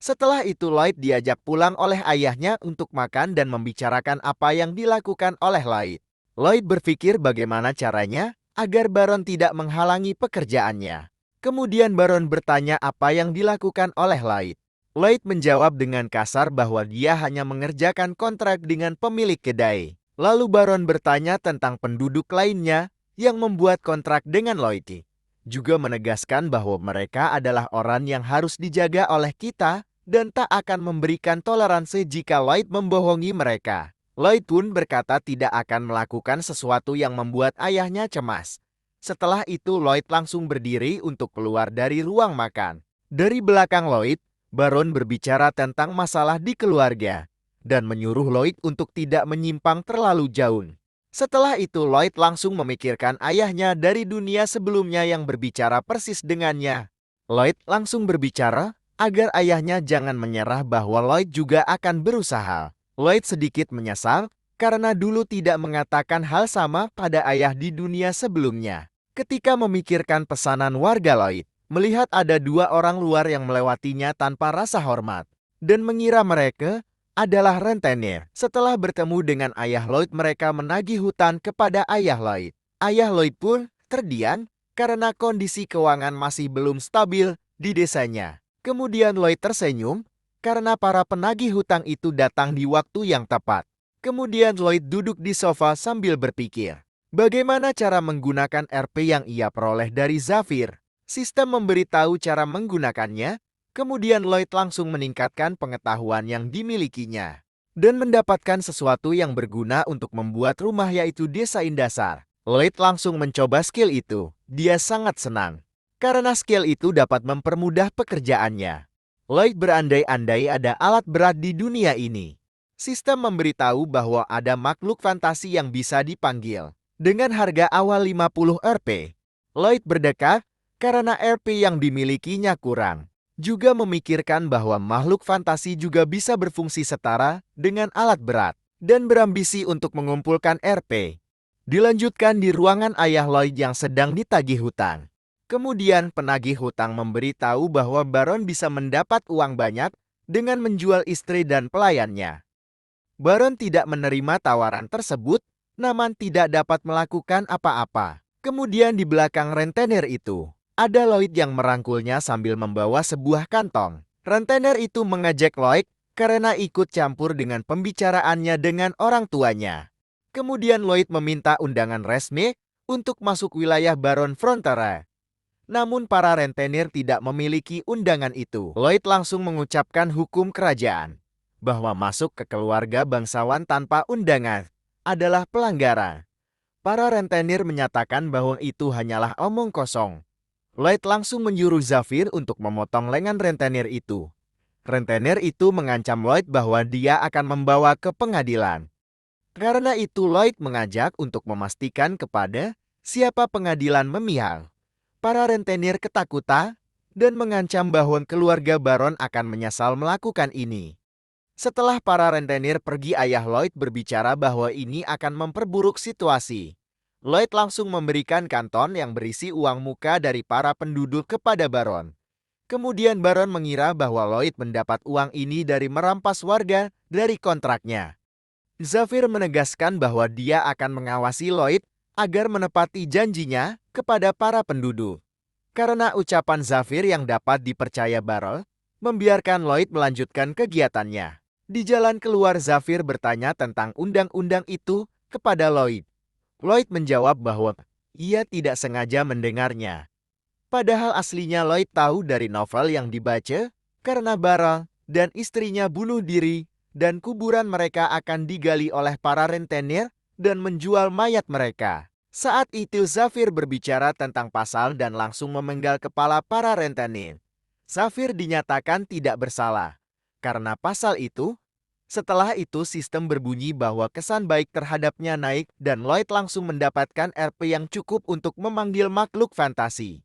Setelah itu Lloyd diajak pulang oleh ayahnya untuk makan dan membicarakan apa yang dilakukan oleh Lloyd. Lloyd berpikir bagaimana caranya agar Baron tidak menghalangi pekerjaannya. Kemudian Baron bertanya apa yang dilakukan oleh Lloyd. Lloyd menjawab dengan kasar bahwa dia hanya mengerjakan kontrak dengan pemilik kedai. Lalu Baron bertanya tentang penduduk lainnya yang membuat kontrak dengan Lloyd. Juga menegaskan bahwa mereka adalah orang yang harus dijaga oleh kita dan tak akan memberikan toleransi jika Lloyd membohongi mereka. Lloyd pun berkata tidak akan melakukan sesuatu yang membuat ayahnya cemas. Setelah itu Lloyd langsung berdiri untuk keluar dari ruang makan. Dari belakang Lloyd, Baron berbicara tentang masalah di keluarga dan menyuruh Lloyd untuk tidak menyimpang terlalu jauh. Setelah itu Lloyd langsung memikirkan ayahnya dari dunia sebelumnya yang berbicara persis dengannya. Lloyd langsung berbicara agar ayahnya jangan menyerah bahwa Lloyd juga akan berusaha. Lloyd sedikit menyesal karena dulu tidak mengatakan hal sama pada ayah di dunia sebelumnya. Ketika memikirkan pesanan warga Lloyd, melihat ada dua orang luar yang melewatinya tanpa rasa hormat dan mengira mereka adalah rentenir. Setelah bertemu dengan ayah Lloyd, mereka menagih hutang kepada ayah Lloyd. Ayah Lloyd pun terdiam karena kondisi keuangan masih belum stabil di desanya. Kemudian Lloyd tersenyum karena para penagih hutang itu datang di waktu yang tepat. Kemudian Lloyd duduk di sofa sambil berpikir, bagaimana cara menggunakan RP yang ia peroleh dari Zafir. Sistem memberitahu cara menggunakannya, kemudian Lloyd langsung meningkatkan pengetahuan yang dimilikinya dan mendapatkan sesuatu yang berguna untuk membuat rumah, yaitu desain dasar. Lloyd langsung mencoba skill itu. Dia sangat senang karena skill itu dapat mempermudah pekerjaannya. Lloyd berandai-andai ada alat berat di dunia ini. Sistem memberitahu bahwa ada makhluk fantasi yang bisa dipanggil dengan harga awal 50 Rp. Lloyd berdekat karena Rp yang dimilikinya kurang. Juga memikirkan bahwa makhluk fantasi juga bisa berfungsi setara dengan alat berat dan berambisi untuk mengumpulkan Rp. Dilanjutkan di ruangan ayah Lloyd yang sedang ditagih hutang. Kemudian penagih hutang memberitahu bahwa Baron bisa mendapat uang banyak dengan menjual istri dan pelayannya. Baron tidak menerima tawaran tersebut, namun tidak dapat melakukan apa-apa. Kemudian di belakang rentenir itu, ada Lloyd yang merangkulnya sambil membawa sebuah kantong. Rentenir itu mengejek Lloyd karena ikut campur dengan pembicaraannya dengan orang tuanya. Kemudian Lloyd meminta undangan resmi untuk masuk wilayah Baron Frontera. Namun para rentenir tidak memiliki undangan itu. Lloyd langsung mengucapkan hukum kerajaan bahwa masuk ke keluarga bangsawan tanpa undangan adalah pelanggaran. Para rentenir menyatakan bahwa itu hanyalah omong kosong. Lloyd langsung menyuruh Zafir untuk memotong lengan rentenir itu. Rentenir itu mengancam Lloyd bahwa dia akan membawa ke pengadilan. Karena itu Lloyd mengajak untuk memastikan kepada siapa pengadilan memihak. Para rentenir ketakutan dan mengancam bahwa keluarga Baron akan menyesal melakukan ini. Setelah para rentenir pergi, ayah Lloyd berbicara bahwa ini akan memperburuk situasi. Lloyd langsung memberikan kanton yang berisi uang muka dari para penduduk kepada Baron. Kemudian Baron mengira bahwa Lloyd mendapat uang ini dari merampas warga dari kontraknya. Zafir menegaskan bahwa dia akan mengawasi Lloyd agar menepati janjinya kepada para penduduk. Karena ucapan Zafir yang dapat dipercaya Baron, membiarkan Lloyd melanjutkan kegiatannya. Di jalan keluar, Zafir bertanya tentang undang-undang itu kepada Lloyd. Lloyd menjawab bahwa ia tidak sengaja mendengarnya. Padahal aslinya Lloyd tahu dari novel yang dibaca karena Baron dan istrinya bunuh diri dan kuburan mereka akan digali oleh para rentenir dan menjual mayat mereka. Saat itu Zafir berbicara tentang pasal dan langsung memenggal kepala para rentenir. Zafir dinyatakan tidak bersalah karena pasal itu. Setelah itu sistem berbunyi bahwa kesan baik terhadapnya naik dan Lloyd langsung mendapatkan RP yang cukup untuk memanggil makhluk fantasi.